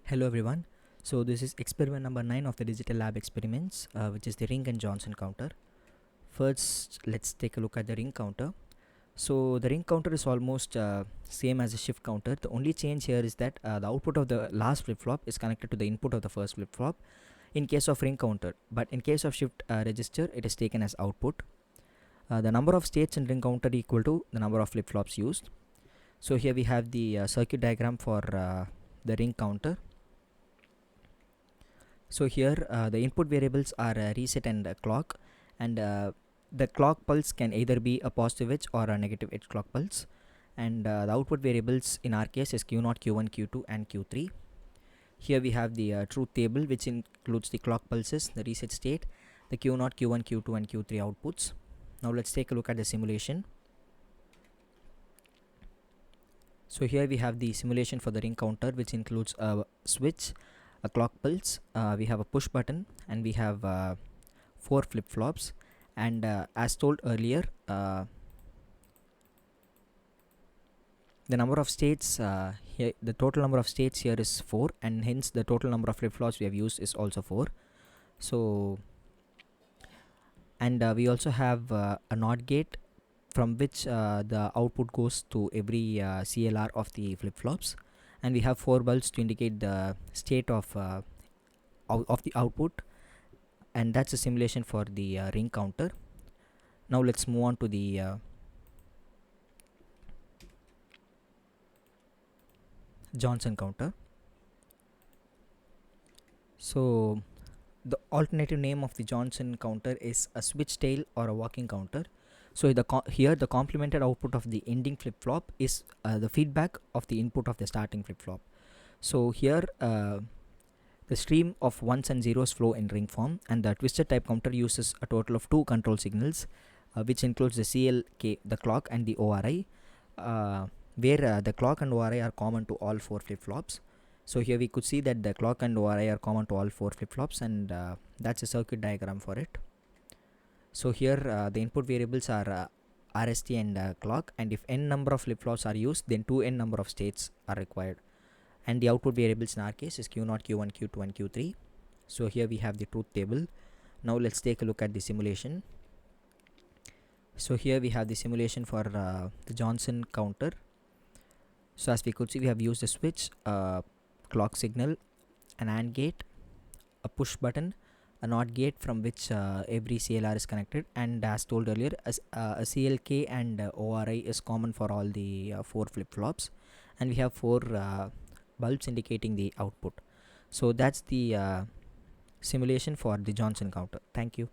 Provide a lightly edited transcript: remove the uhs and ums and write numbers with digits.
Hello everyone. So this is experiment number 9 of the digital lab experiments, which is the ring and Johnson counter. First, let's take a look at the ring counter. So the ring counter is almost same as a shift counter. The only change here is that the output of the last flip-flop is connected to the input of the first flip-flop in case of ring counter, but in case of shift register, it is taken as output. The number of states in ring counter equal to the number of flip-flops used. So here we have the circuit diagram for the ring counter. So here the input variables are reset and clock, and the clock pulse can either be a positive edge or a negative edge clock pulse, and the output variables in our case is Q0, Q1, Q2 and Q3. Here we have the truth table, which includes the clock pulses, the reset state, the Q0, Q1, Q2 and Q3 outputs. Now let's take a look at the simulation. So here we have the simulation for the ring counter, which includes a switch, a clock pulse, we have a push button, and we have 4 flip-flops, and as told earlier, the number of states here, the total number of states here is 4, and hence the total number of flip-flops we have used is also 4. So, and we also have a NOT gate from which the output goes to every CLR of the flip-flops, and we have 4 bulbs to indicate the state of the output, and that's a simulation for the ring counter. Now let's move on to the Johnson counter. So the alternative name of the Johnson counter is a switch tail or a walking counter. So here the complemented output of the ending flip-flop is the feedback of the input of the starting flip-flop. So here the stream of ones and zeros flow in ring form, and the twisted type counter uses a total of 2 control signals, which includes the CLK, the clock, and the ORI, where the clock and ORI are common to all 4 flip-flops. So here we could see that the clock and ORI are common to all 4 flip-flops, and that's a circuit diagram for it. So here the input variables are RST and clock, and if n number of flip-flops are used, then 2n number of states are required. And the output variables in our case is Q0, Q1, Q2 and Q3. So here we have the truth table. Now let's take a look at the simulation. So here we have the simulation for the Johnson counter. So as we could see, we have used a switch, clock signal, an AND gate, a push button, a NOT gate from which every CLR is connected, and as told earlier, a CLK and ORI is common for all the 4 flip-flops, and we have 4 bulbs indicating the output. So that's the simulation for the Johnson counter. Thank you.